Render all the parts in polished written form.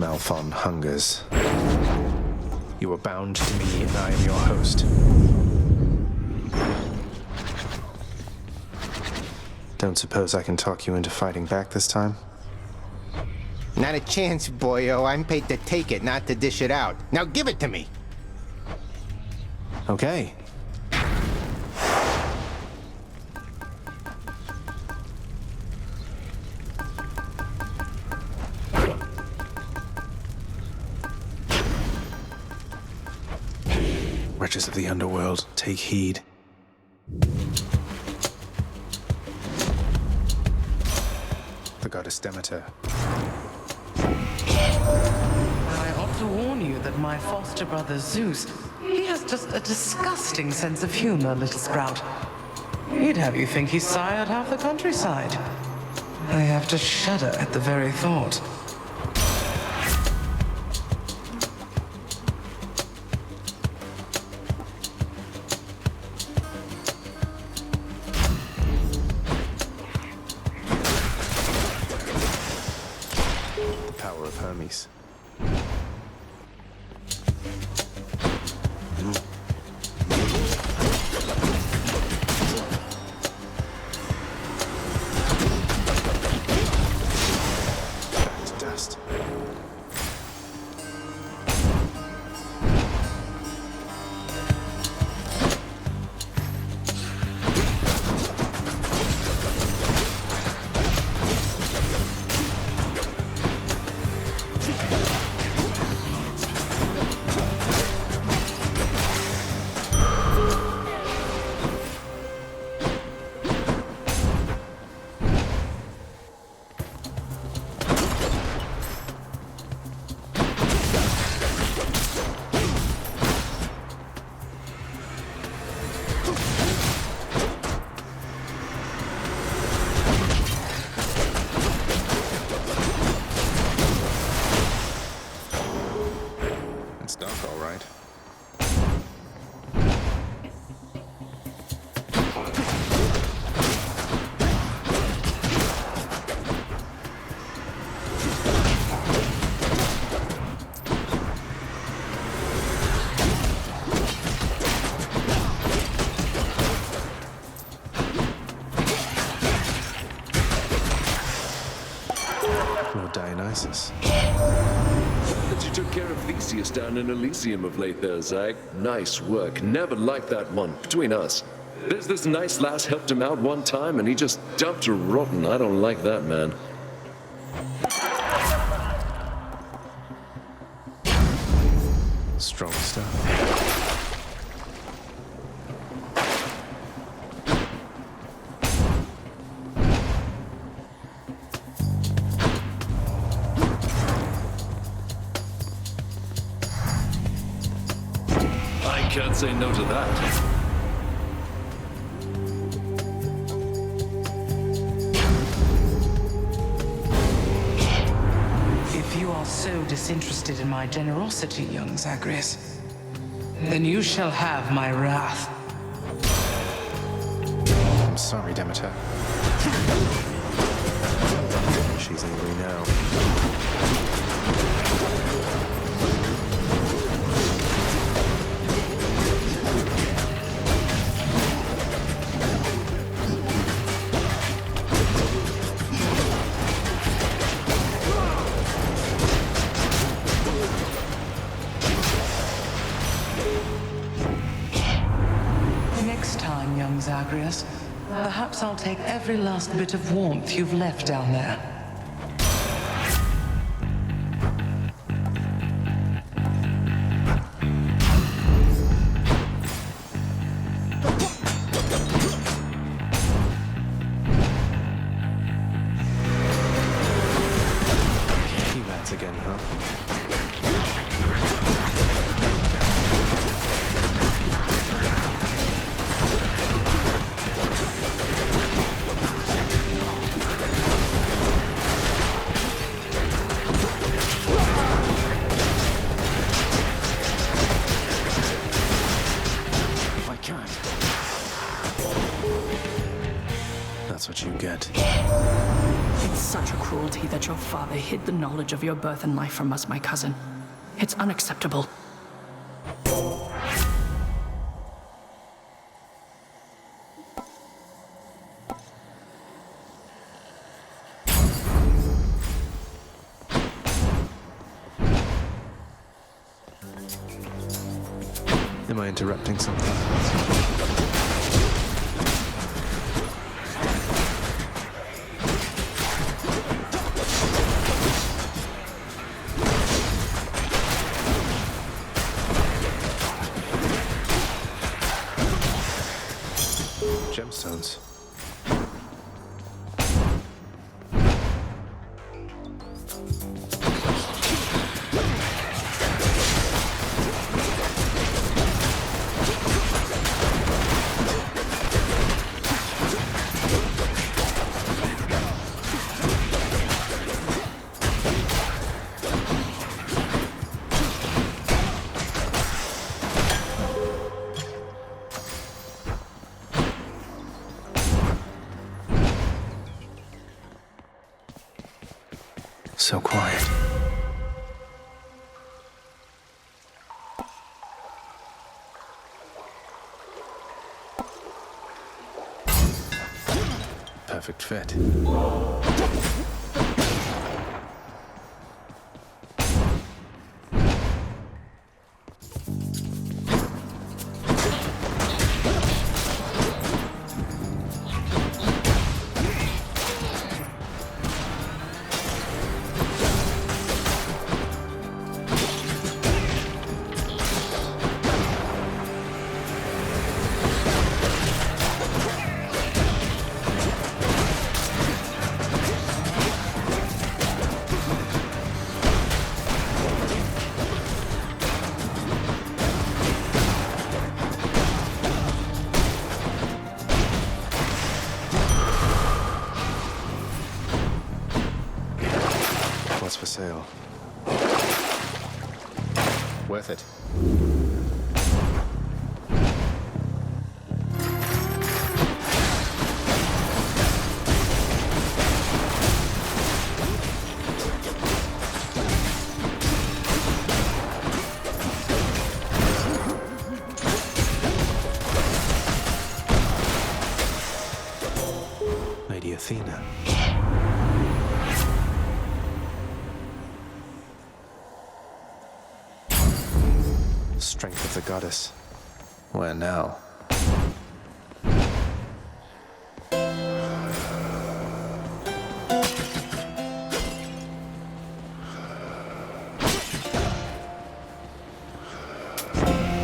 Malphon hungers. You are bound to me, and I am your host. Don't suppose I can talk you into fighting back this time? Not a chance, boyo. I'm paid to take it, not to dish it out. Now give it to me! Okay. Wretches of the underworld, take heed. The goddess Demeter. I ought to warn you that my foster brother Zeus, he has just a disgusting sense of humor, little sprout. He'd have you think he sired half the countryside. I have to shudder at the very thought. Power of Hermes. Back to dust. It's dark, all right. No Dionysus. But you took care of Theseus down in Elysium of late there, Zag. Nice work. Never liked that one. Between us. There's this nice lass helped him out one time and he just dumped her rotten. I don't like that, man. Strong stuff. I can't say no to that. If you are so disinterested in my generosity, young Zagreus, then you shall have my wrath. I'm sorry, Demeter. She's angry now. Next time, young Zagreus, perhaps I'll take every last bit of warmth you've left down there. He lands again, huh? That's what you get. It's such a cruelty that your father hid the knowledge of your birth and life from us, my cousin. It's unacceptable. Am I interrupting something? Gemstones. So quiet. Perfect fit. What's for sale? Worth it. Lady Athena. Strength of the goddess. Where now?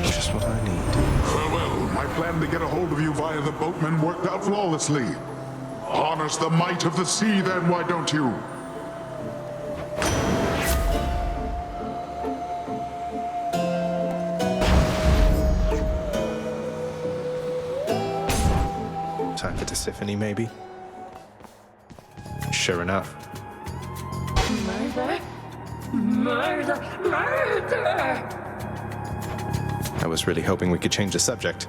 Just what I need. Farewell. My plan to get a hold of you via the boatman worked out flawlessly. Harness the might of the sea then, why don't you? Time for Tisiphone, maybe? Sure enough. Murder! Murder! Murder! I was really hoping we could change the subject.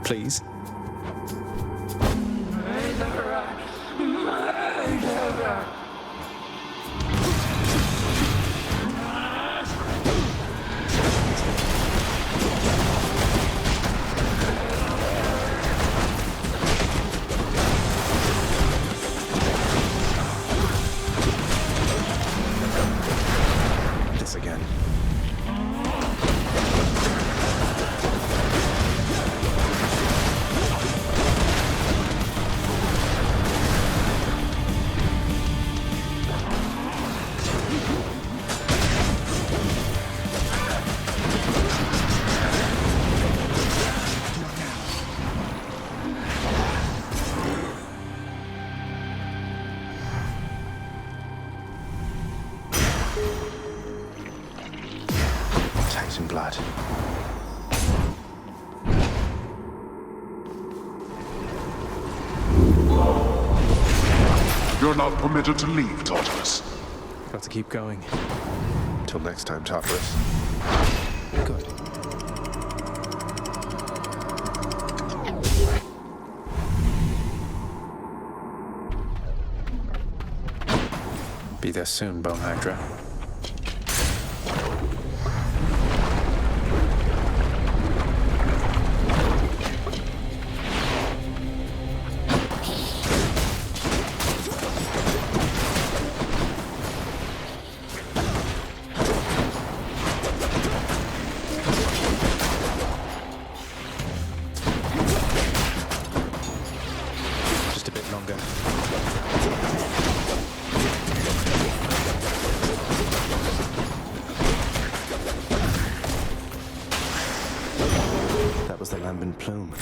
Please? Murderer! Murderer! This again. Titan blood. You're not permitted to leave, Tartarus. Got to keep going. Till next time, Tartarus. Good. Be there soon, Bone Hydra. Just a bit longer. That was the lambent plume.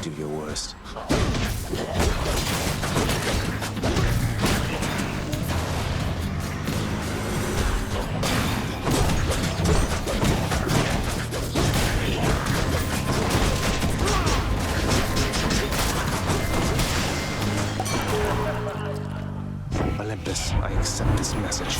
Do your worst. Olympus, I accept this message.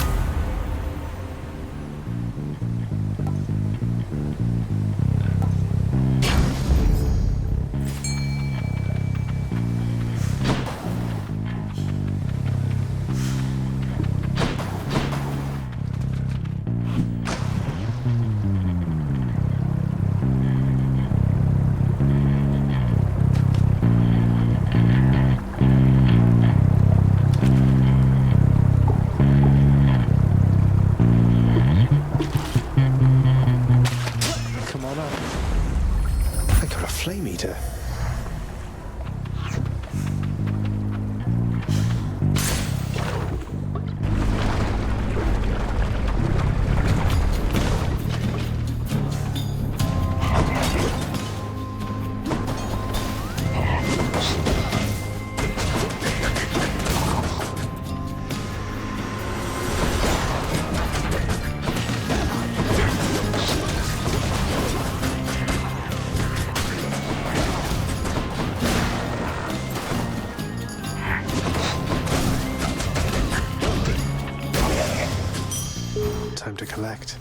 Come on up. I got a flame eater. Time to collect.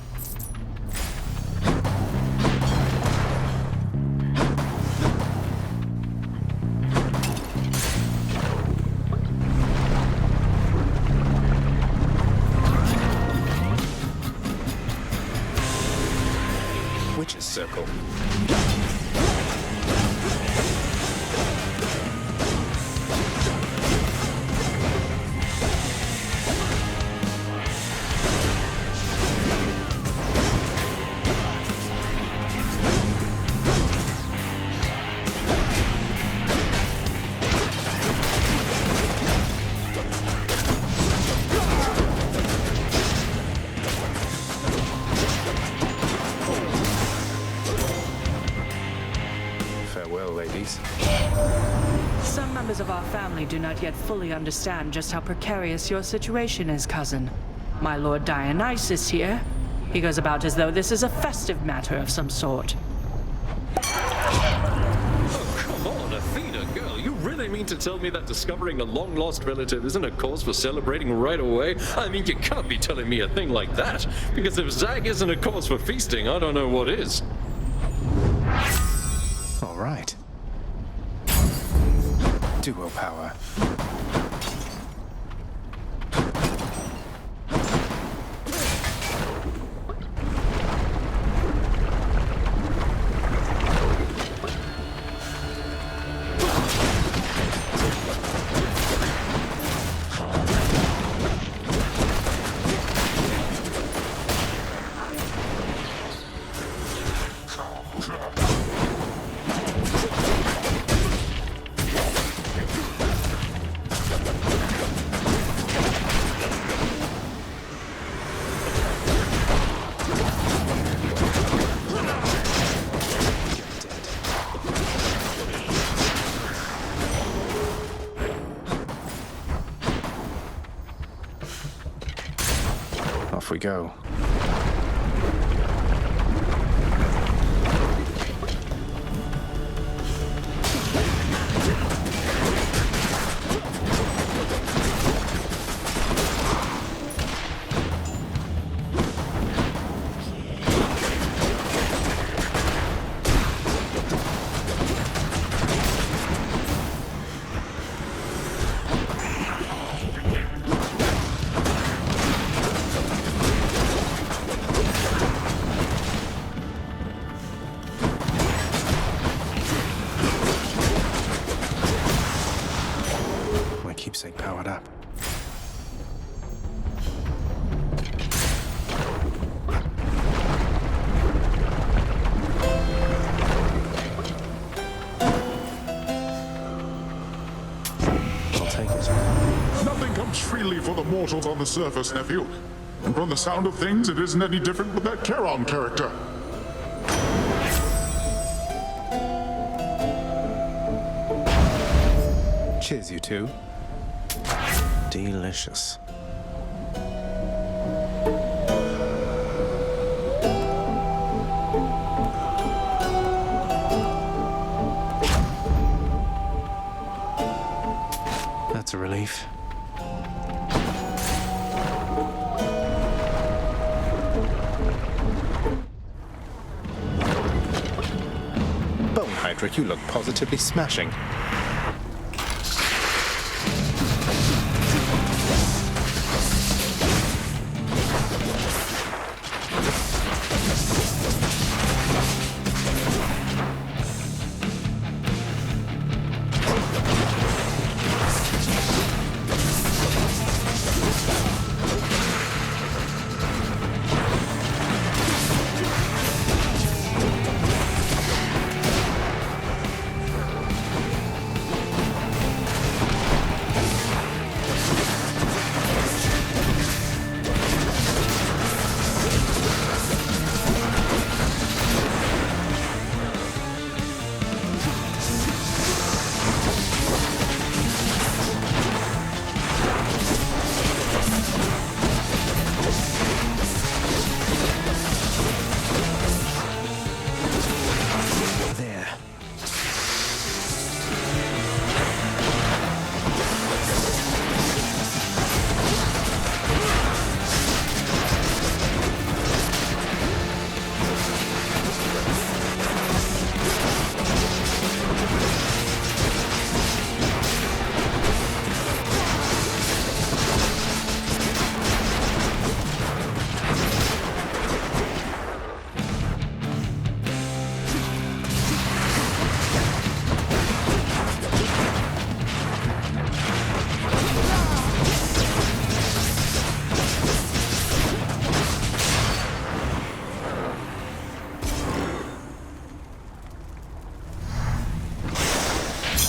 Witch's circle. Farewell, ladies. Some members of our family do not yet fully understand just how precarious your situation is, cousin. My Lord Dionysus here. He goes about as though this is a festive matter of some sort. Oh, come on, Athena, girl. You really mean to tell me that discovering a long-lost relative isn't a cause for celebrating right away? I mean, you can't be telling me a thing like that. Because if Zag isn't a cause for feasting, I don't know what is. All right. Duo power. Off we go. keepsake powered up. I'll take it. Nothing comes freely for the mortals on the surface, nephew. And from the sound of things, it isn't any different with that Charon character. Cheers, you two. Delicious. That's a relief. Bone Hydric, you look positively smashing.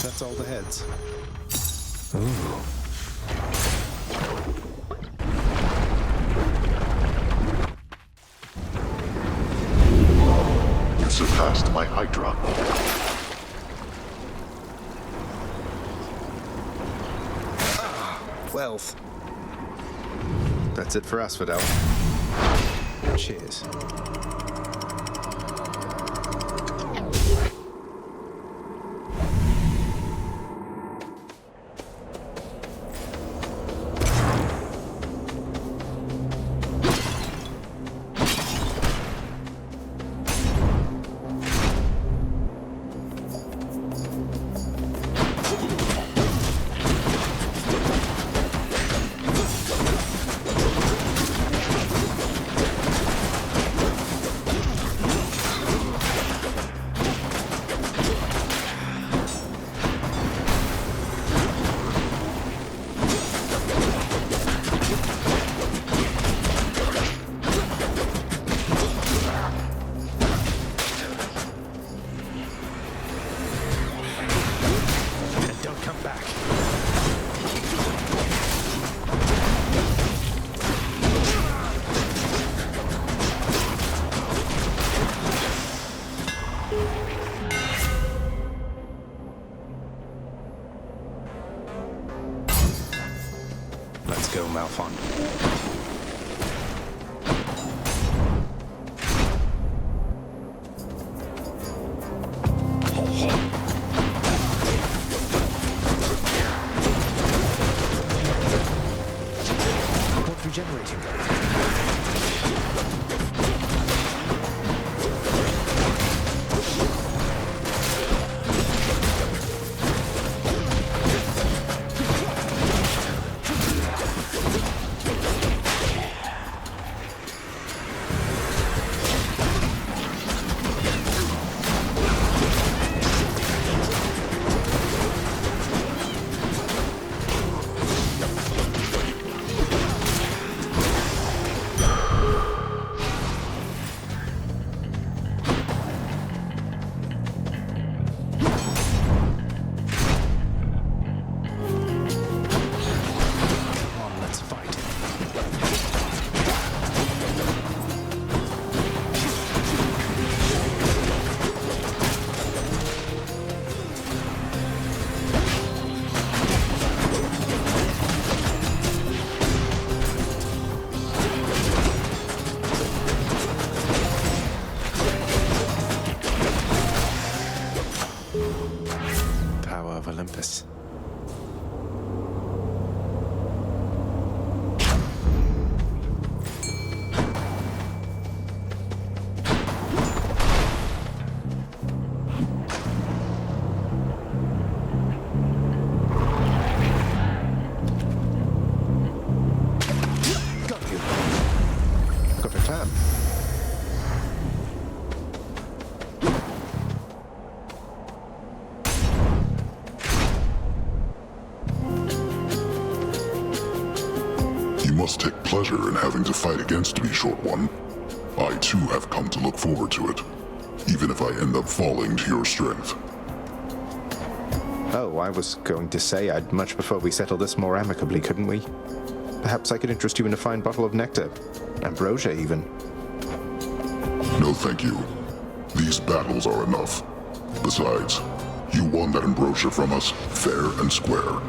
That's all the heads. Ooh. You surpassed my Hydra. Wealth. That's it for us, Fidel. Cheers. Let's go, Malphon. What's regenerating? must take pleasure in having to fight against me, Short One. I too have come to look forward to it, even if I end up falling to your strength. Oh, I was going to say I'd much prefer we settle this more amicably, couldn't we? Perhaps I could interest you in a fine bottle of nectar. Ambrosia, even. No thank you. These battles are enough. Besides, you won that ambrosia from us fair and square.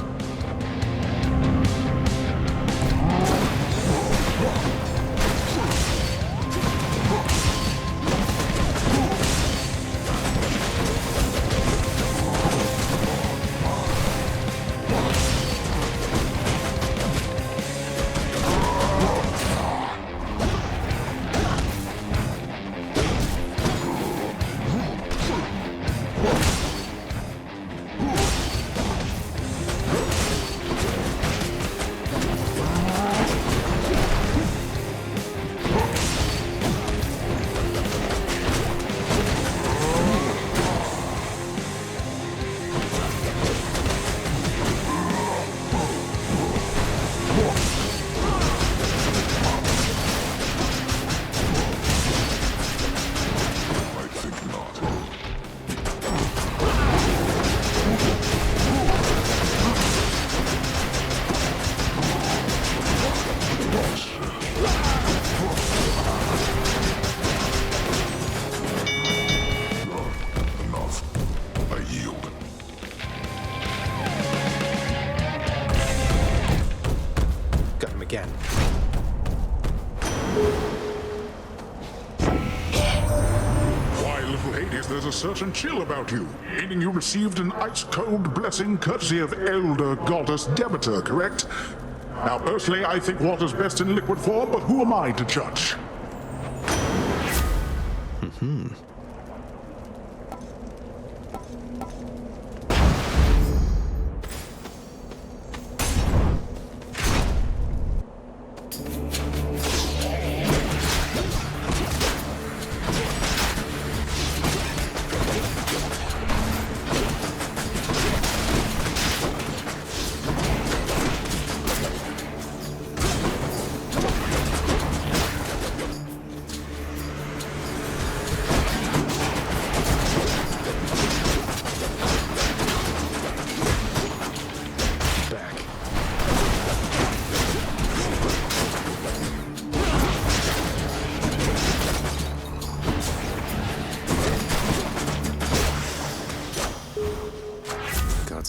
Again. Why, little Hades, there's a certain chill about you, meaning you received an ice-cold blessing courtesy of Elder Goddess Demeter, correct? Now, personally, I think water's best in liquid form, but who am I to judge?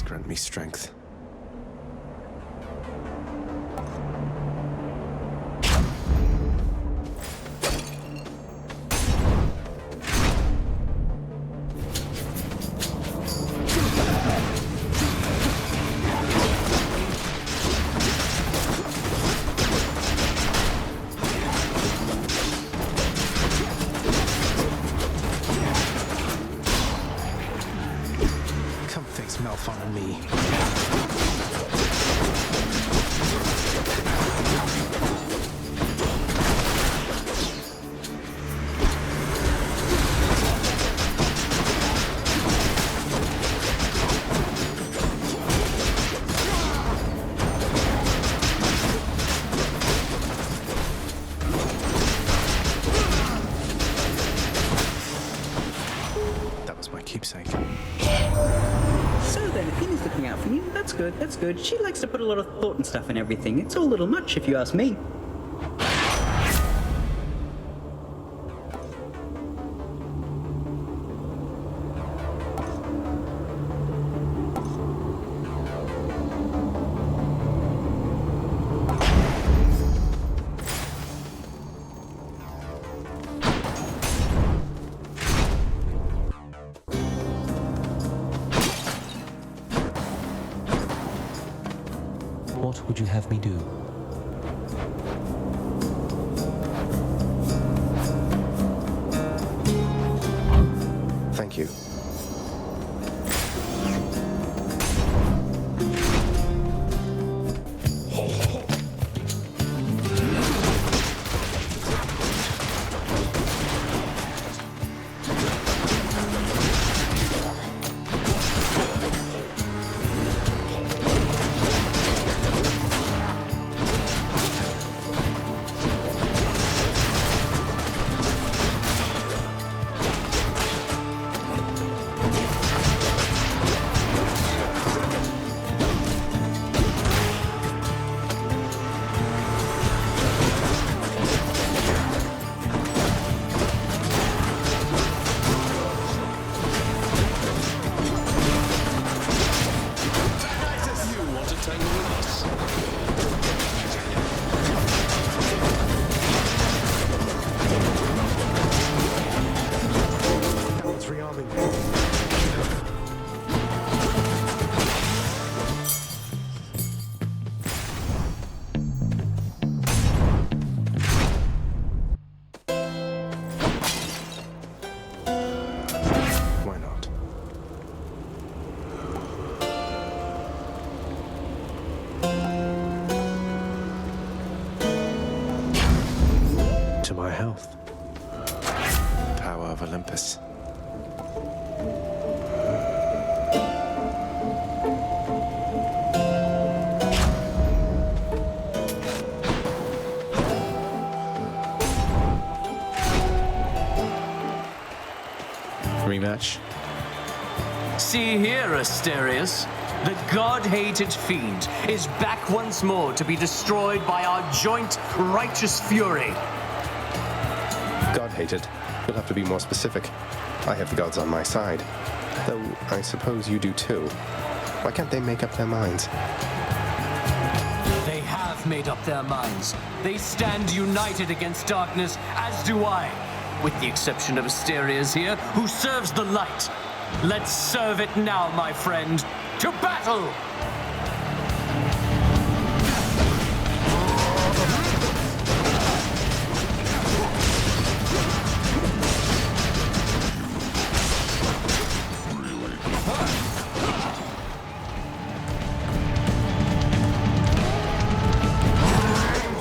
Grant me strength. Come face Malphon and me. That was my keepsake. So then, if Penny's looking out for you, that's good, that's good. She likes to put a lot of thought and stuff in everything. It's all a little much, if you ask me. What would you have me do? Thank you. health. Power of Olympus. Rematch. See here, Asterius. The god-hated fiend is back once more to be destroyed by our joint righteous fury. God-hated. You'll have to be more specific. I have the gods on my side. Though, I suppose you do too. Why can't they make up their minds? They have made up their minds. They stand united against darkness, as do I. With the exception of Asterius here, who serves the light. Let's serve it now, my friend. To battle!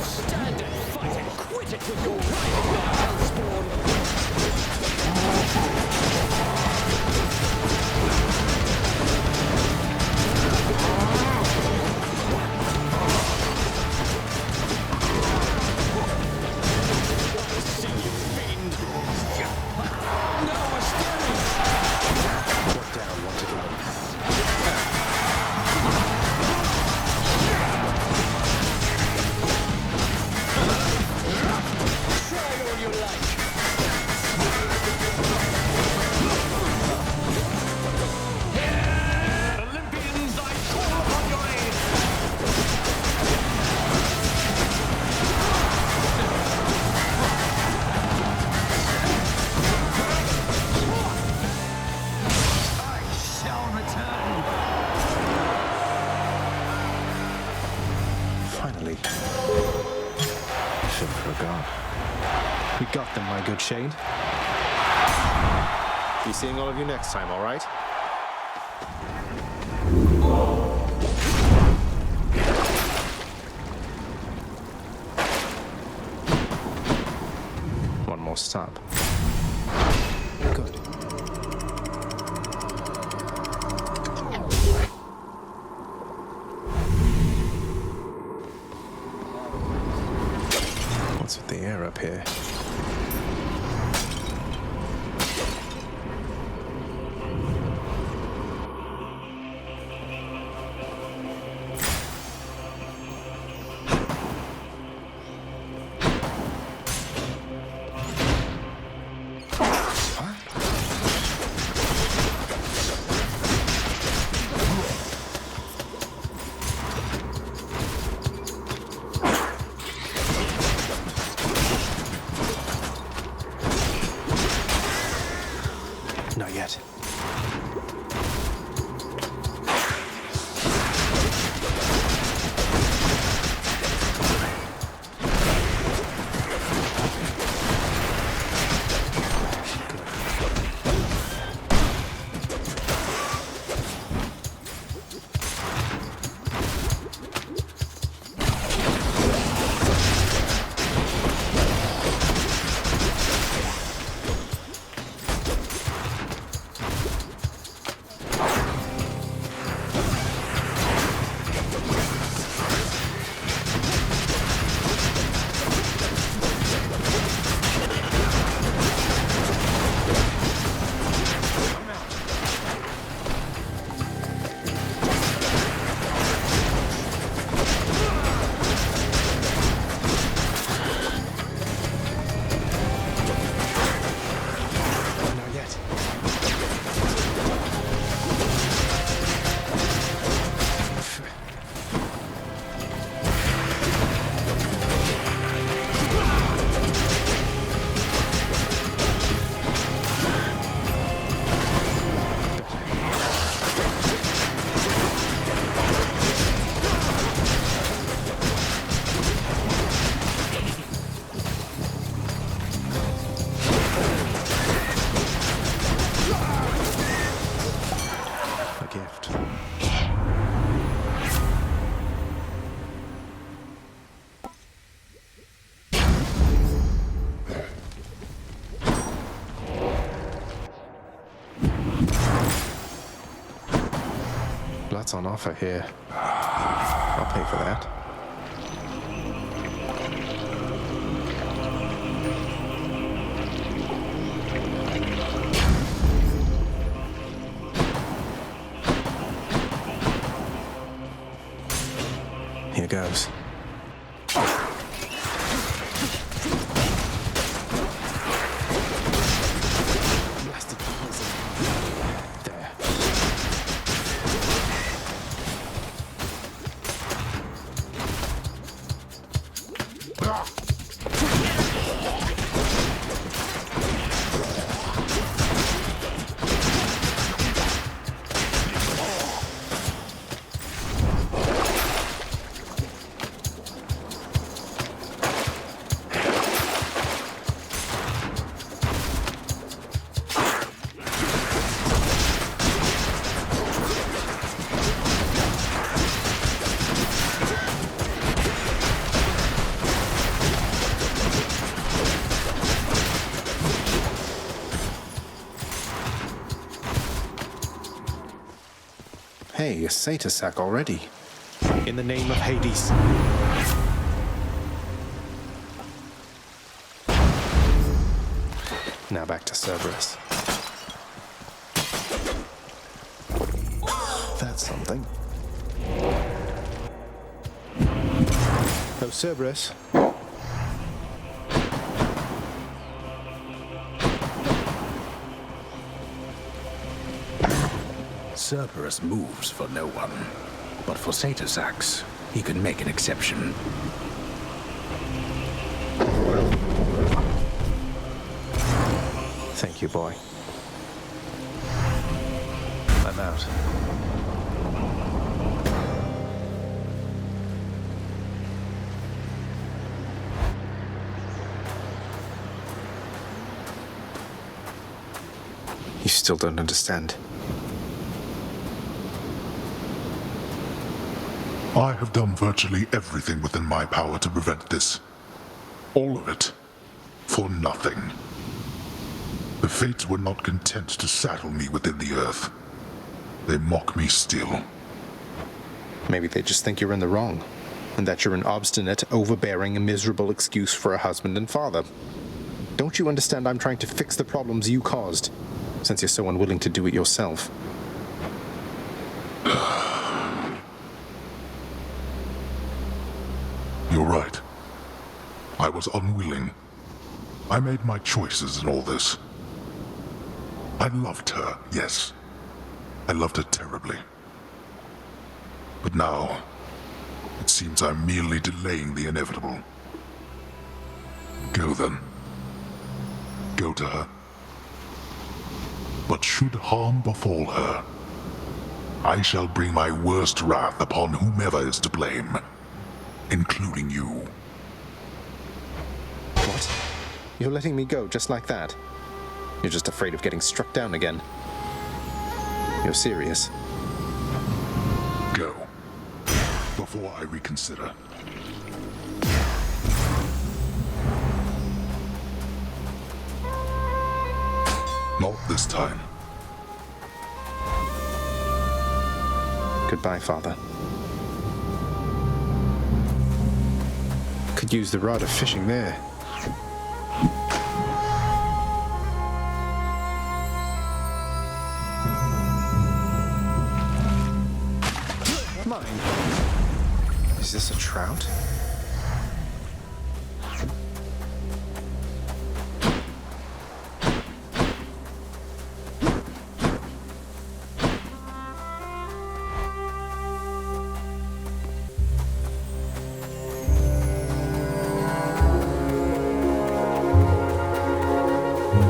Stand and fight and quit it with your right, Hellspawn! We got them, my good Shane. Be seeing all of you next time, all right? One more stop. Good. What's with the air up here? what's on offer here. I'll pay for that. Here goes. Blasted balls. There. Hey, a satyr sack already. In the name of Hades. Now back to Cerberus. That's something. Oh, Cerberus. Cerberus moves for no one, but for Satyr-Sax, he can make an exception. Thank you, boy. I'm out. You still don't understand. I have done virtually everything within my power to prevent this. All of it. For nothing. The Fates were not content to saddle me within the earth. They mock me still. Maybe they just think you're in the wrong, and that you're an obstinate, overbearing, and miserable excuse for a husband and father. Don't you understand I'm trying to fix the problems you caused, since you're so unwilling to do it yourself? You're right. I was unwilling. I made my choices in all this. I loved her, yes. I loved her terribly. But now, it seems I'm merely delaying the inevitable. Go then. Go to her. But should harm befall her, I shall bring my worst wrath upon whomever is to blame, including you. What? You're letting me go just like that? You're just afraid of getting struck down again. You're serious? Go. Before I reconsider. Not this time. Goodbye, Father. Could use the rod of fishing there. Mine. Is this a trout?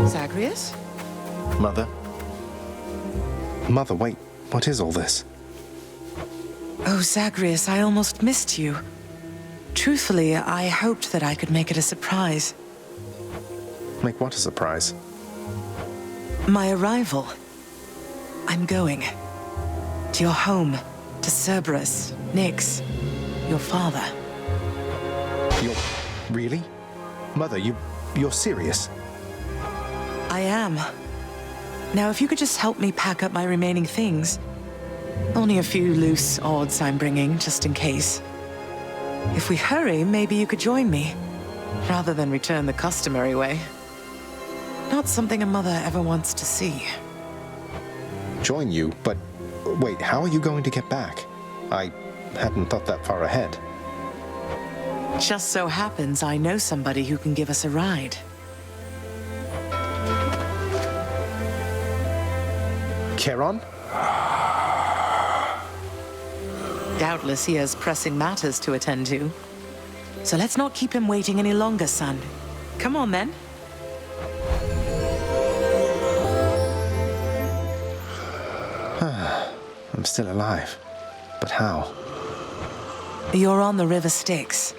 Zagreus? Mother? Mother, wait. What is all this? Oh, Zagreus, I almost missed you. Truthfully, I hoped that I could make it a surprise. Make what a surprise? My arrival. I'm going. To your home. To Cerberus, Nyx, your father. You're... really? Mother, you're serious? I am. Now, if you could just help me pack up my remaining things, Only a few loose odds I'm bringing, just in case. If we hurry, maybe you could join me, rather than return the customary way. Not something a mother ever wants to see. Join you? But wait, how are you going to get back? I hadn't thought that far ahead. Just so happens I know somebody who can give us a ride. Charon? Doubtless he has pressing matters to attend to. So let's not keep him waiting any longer, son. Come on, then. I'm still alive. But how? You're on the River Styx.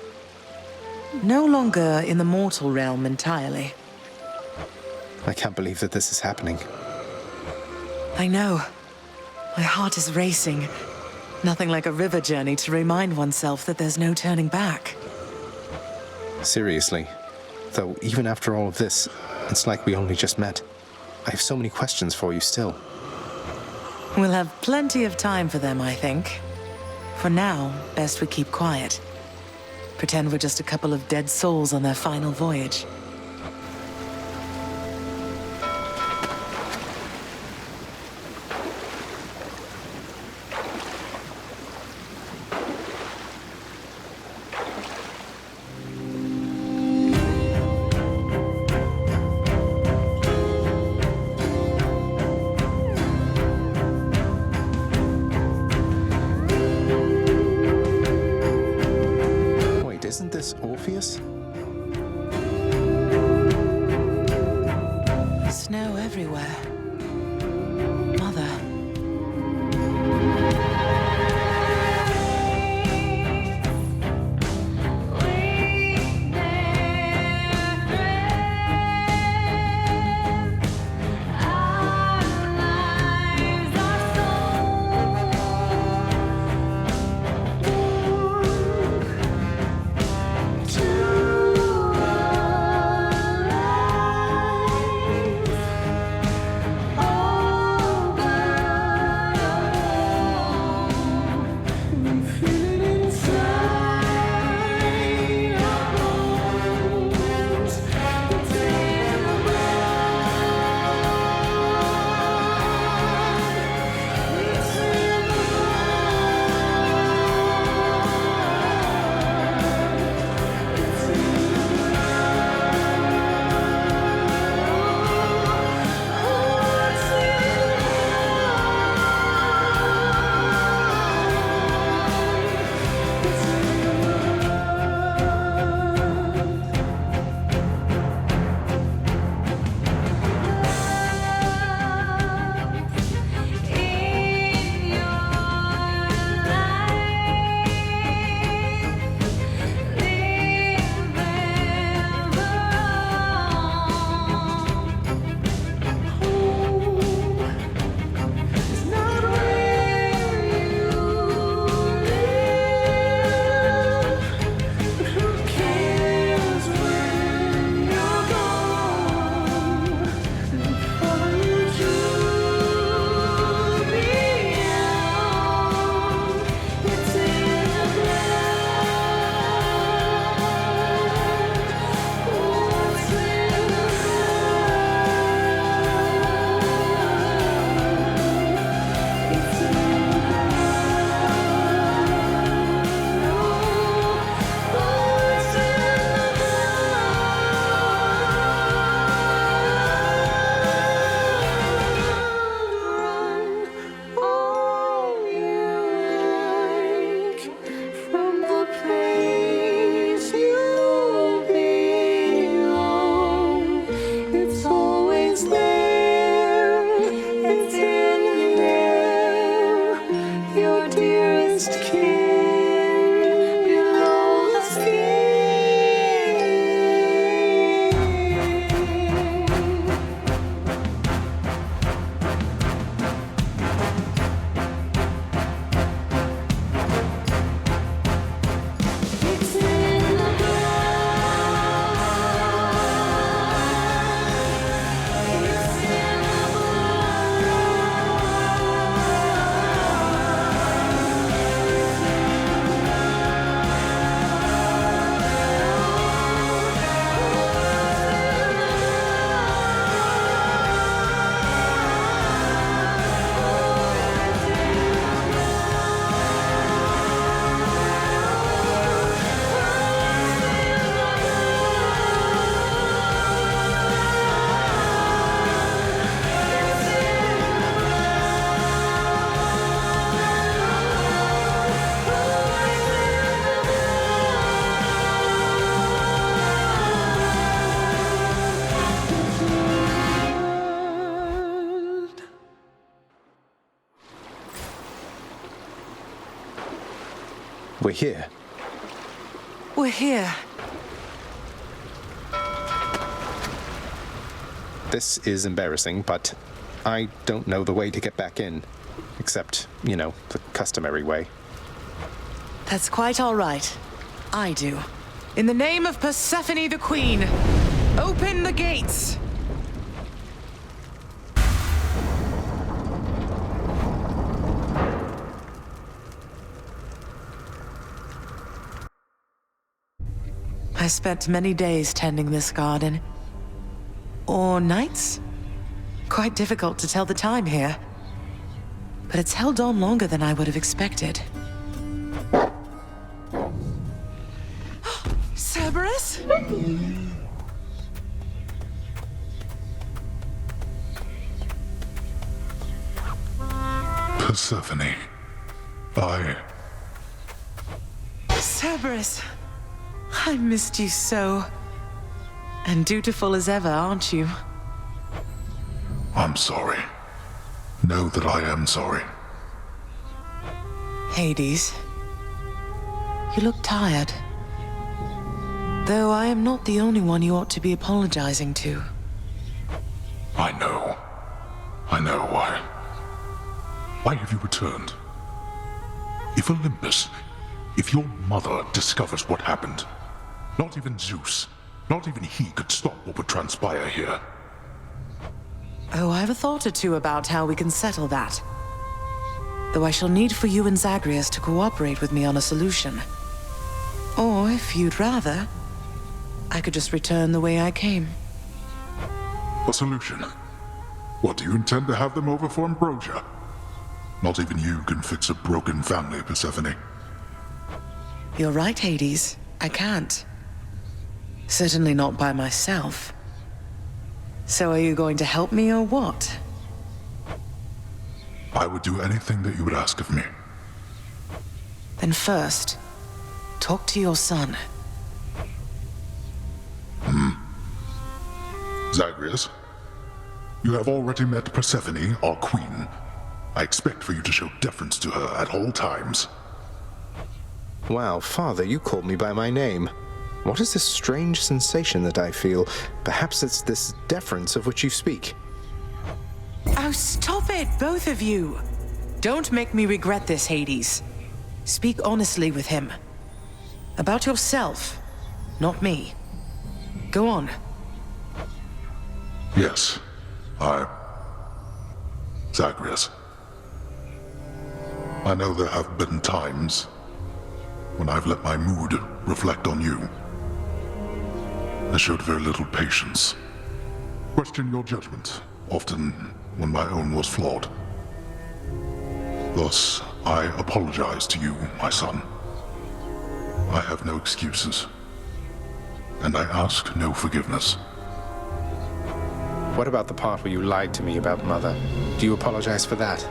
No longer in the mortal realm entirely. I can't believe that this is happening. I know. My heart is racing. Nothing like a river journey to remind oneself that there's no turning back. Seriously. Though, even after all of this, it's like we only just met. I have so many questions for you still. We'll have plenty of time for them, I think. For now, best we keep quiet. Pretend we're just a couple of dead souls on their final voyage. Isn't this Orpheus? Snow everywhere. Mother. We're here. We're here. This is embarrassing, but I don't know the way to get back in. Except, the customary way. That's quite all right. I do. In the name of Persephone the Queen, open the gates! I spent many days tending this garden. Or nights? Quite difficult to tell the time here. But it's held on longer than I would have expected. Cerberus? Persephone. Cerberus. I missed you so. And dutiful as ever, aren't you? I'm sorry. Know that I am sorry. Hades. You look tired. Though I am not the only one you ought to be apologizing to. I know. Why? Why have you returned? If Olympus, if your mother discovers what happened, not even Zeus, not even he could stop what would transpire here. Oh, I have a thought or two about how we can settle that. Though I shall need for you and Zagreus to cooperate with me on a solution. Or, if you'd rather, I could just return the way I came. A solution? What, do you intend to have them over for ambrosia? Not even you can fix a broken family, Persephone. You're right, Hades. I can't. Certainly not by myself. So are you going to help me or what? I would do anything that you would ask of me. Then first, talk to your son. Zagreus, you have already met Persephone, our queen. I expect for you to show deference to her at all times. Wow, Father, you called me by my name. What is this strange sensation that I feel? Perhaps it's this deference of which you speak. Oh, stop it, both of you! Don't make me regret this, Hades. Speak honestly with him. About yourself, not me. Go on. Yes, Zagreus. I know there have been times when I've let my mood reflect on you. I showed very little patience. Questioned your judgment, often when my own was flawed. Thus, I apologize to you, my son. I have no excuses, and I ask no forgiveness. What about the part where you lied to me about Mother? Do you apologize for that?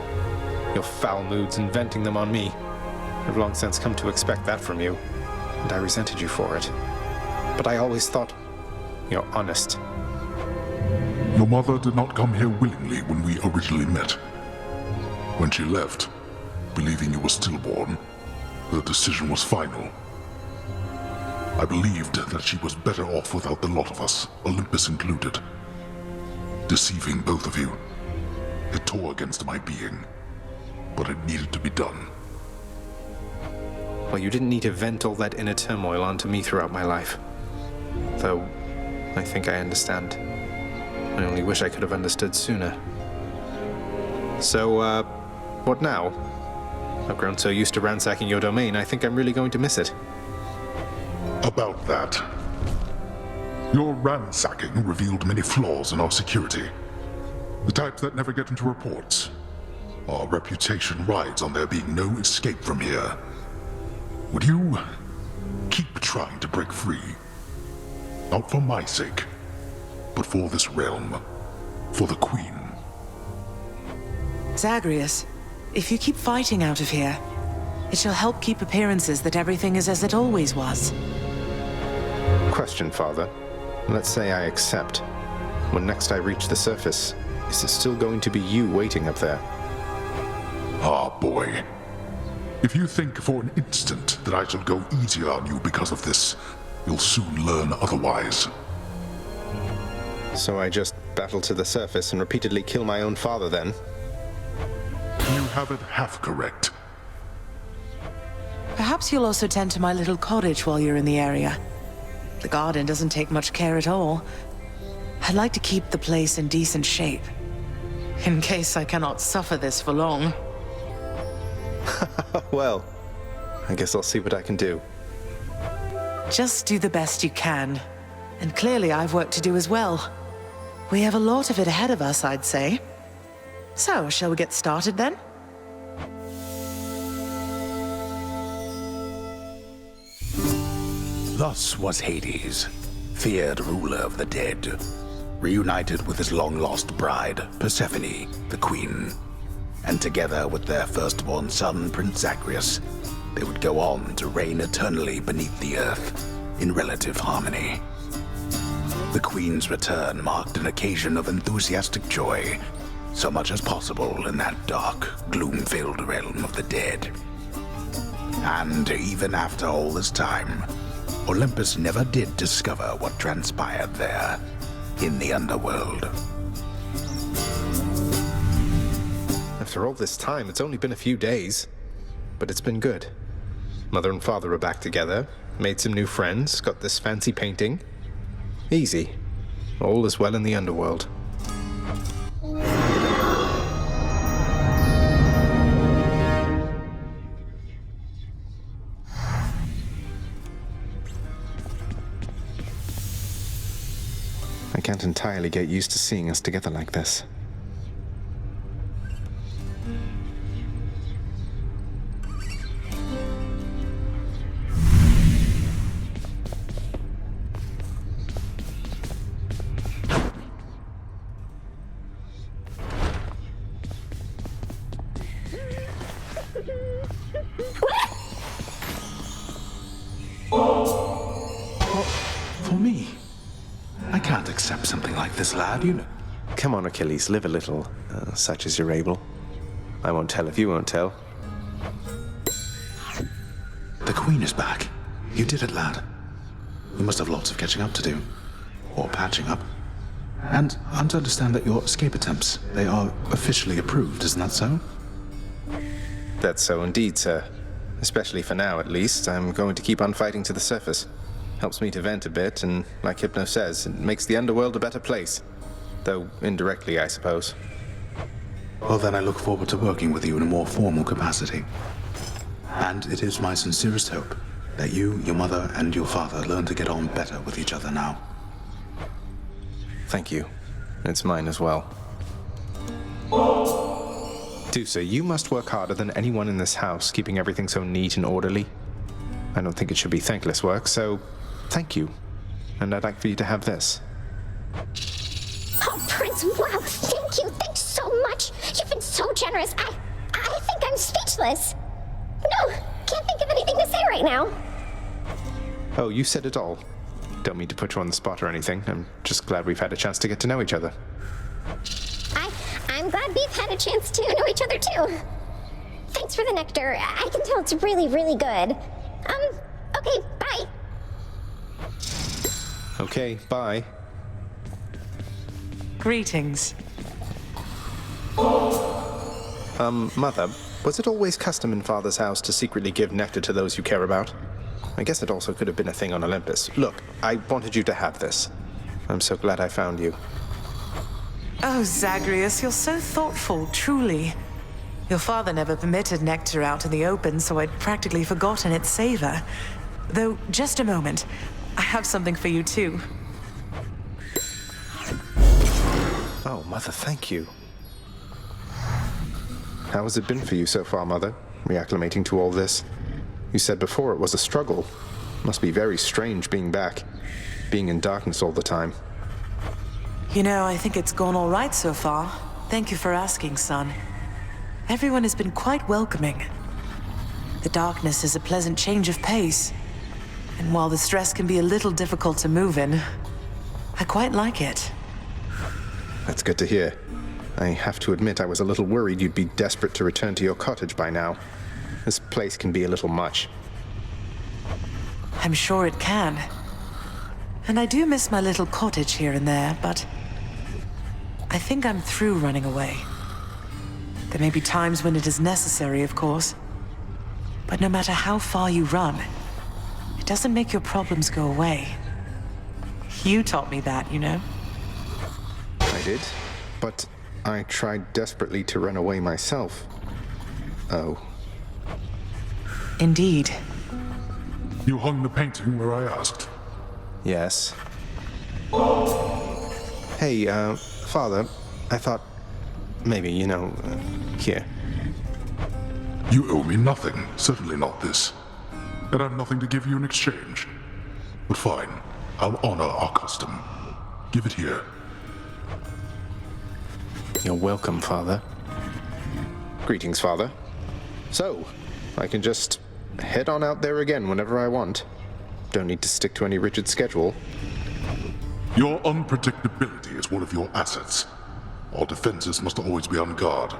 Your foul moods and venting them on me. I've long since come to expect that from you, and I resented you for it. But I always thought you're honest. Your mother did not come here willingly when we originally met. When she left, believing you were stillborn, her decision was final. I believed that she was better off without the lot of us, Olympus included. Deceiving both of you. It tore against my being, but it needed to be done. Well, you didn't need to vent all that inner turmoil onto me throughout my life. Though, I think I understand. I only wish I could have understood sooner. So, what now? I've grown so used to ransacking your domain, I think I'm really going to miss it. About that. Your ransacking revealed many flaws in our security. The types that never get into reports. Our reputation rides on there being no escape from here. Would you keep trying to break free? Not for my sake, but for this realm. For the Queen. Zagreus, if you keep fighting out of here, it shall help keep appearances that everything is as it always was. Question, Father. Let's say I accept. When next I reach the surface, is it still going to be you waiting up there? Ah, boy. If you think for an instant that I shall go easier on you because of this, you'll soon learn otherwise. So I just battle to the surface and repeatedly kill my own father then? You have it half correct. Perhaps you'll also tend to my little cottage while you're in the area. The garden doesn't take much care at all. I'd like to keep the place in decent shape, in case I cannot suffer this for long. Well, I guess I'll see what I can do. Just do the best you can. And clearly I've work to do as well. We have a lot of it ahead of us, I'd say. So, shall we get started then? Thus was Hades, feared ruler of the dead, reunited with his long-lost bride, Persephone, the queen. And together with their firstborn son, Prince Zagreus, they would go on to reign eternally beneath the earth, in relative harmony. The queen's return marked an occasion of enthusiastic joy, so much as possible in that dark, gloom-filled realm of the dead. And even after all this time, Olympus never did discover what transpired there, in the underworld. After all this time, it's only been a few days. But it's been good. Mother and father are back together, made some new friends, got this fancy painting. Easy. All is well in the underworld. I can't entirely get used to seeing us together like this. For me? I can't accept something like this, lad, you know. Come on, Achilles, live a little, such as you're able. I won't tell if you won't tell. The queen is back. You did it, lad. You must have lots of catching up to do. Or patching up. And I'm to understand that your escape attempts, they are officially approved, isn't that so? That's so indeed, sir. Especially for now, at least. I'm going to keep on fighting to the surface. Helps me to vent a bit, and like Hypno says, it makes the underworld a better place. Though indirectly, I suppose. Well, then I look forward to working with you in a more formal capacity. And it is my sincerest hope that you, your mother, and your father learn to get on better with each other now. Thank you. It's mine as well. Dusa, you must work harder than anyone in this house, keeping everything so neat and orderly. I don't think it should be thankless work, so thank you. And I'd like for you to have this. Oh, Prince, wow, thank you. Thanks so much. You've been so generous. I think I'm speechless. No, can't think of anything to say right now. Oh, you said it all. Don't mean to put you on the spot or anything. I'm just glad we've had a chance to get to know each other. I'm glad we've had a chance to know each other, too. Thanks for the nectar. I can tell it's really, really good. Okay, bye. Okay, bye. Greetings. Mother, was it always custom in Father's house to secretly give nectar to those you care about? I guess it also could have been a thing on Olympus. Look, I wanted you to have this. I'm so glad I found you. Oh, Zagreus, you're so thoughtful, truly. Your father never permitted nectar out in the open, so I'd practically forgotten its savor. Though, just a moment. I have something for you, too. Oh, Mother, thank you. How has it been for you so far, Mother? Reacclimating to all this? You said before it was a struggle. Must be very strange being back. Being in darkness all the time. You know, I think it's gone all right so far. Thank you for asking, son. Everyone has been quite welcoming. The darkness is a pleasant change of pace. And while the stress can be a little difficult to move in, I quite like it. That's good to hear. I have to admit I was a little worried you'd be desperate to return to your cottage by now. This place can be a little much. I'm sure it can. And I do miss my little cottage here and there, but I think I'm through running away. There may be times when it is necessary, of course. But no matter how far you run, it doesn't make your problems go away. You taught me that, you know? I did, but I tried desperately to run away myself. Oh. Indeed. You hung the painting where I asked. Yes. Hey, Father, I thought maybe, here. You owe me nothing, certainly not this. And I've nothing to give you in exchange. But fine, I'll honor our custom. Give it here. You're welcome, Father. Greetings, Father. So, I can just head on out there again whenever I want. Don't need to stick to any rigid schedule. Your unpredictability is one of your assets. Our defenses must always be on guard.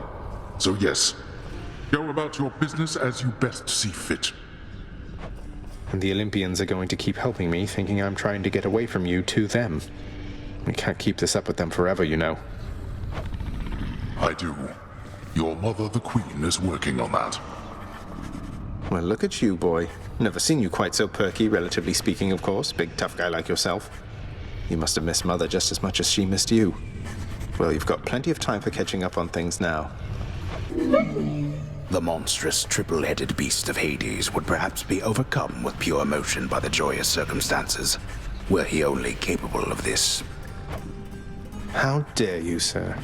So yes, go about your business as you best see fit. And the Olympians are going to keep helping me, thinking I'm trying to get away from you to them. We can't keep this up with them forever, you know. I do. Your mother, the Queen, is working on that. Well, look at you, boy. Never seen you quite so perky, relatively speaking, of course. Big, tough guy like yourself. You must have missed Mother just as much as she missed you. Well, you've got plenty of time for catching up on things now. The monstrous triple-headed beast of Hades would perhaps be overcome with pure emotion by the joyous circumstances, were he only capable of this. How dare you, sir?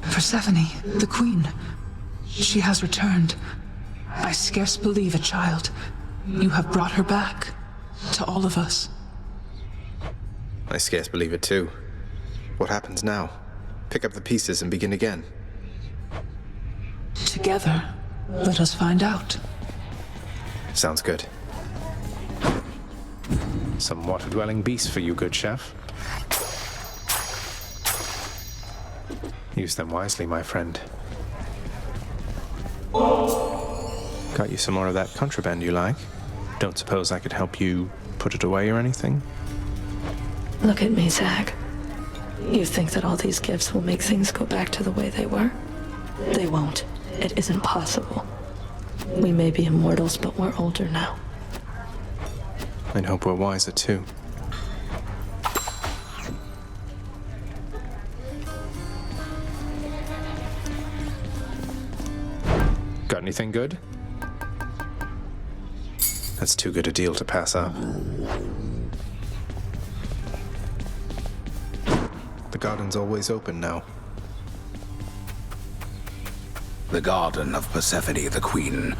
Persephone, the Queen. She has returned. I scarce believe it, child. You have brought her back. To all of us. I scarce believe it too. What happens now? Pick up the pieces and begin again. Together, let us find out. Sounds good. Some water-dwelling beasts for you, good chef. Use them wisely, my friend. Got you some more of that contraband you like? Don't suppose I could help you put it away or anything? Look at me, Zag. You think that all these gifts will make things go back to the way they were? They won't. It isn't possible. We may be immortals, but we're older now. I'd hope we're wiser, too. Got anything good? That's too good a deal to pass up. The garden's always open now. The garden of Persephone the Queen,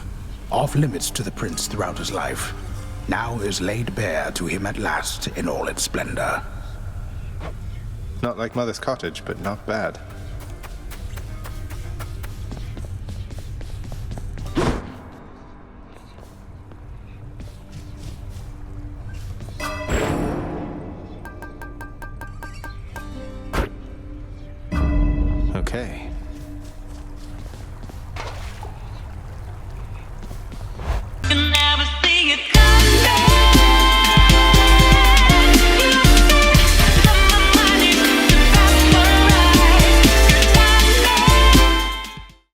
off limits to the prince throughout his life, now is laid bare to him at last in all its splendor. Not like Mother's cottage, but not bad. Okay.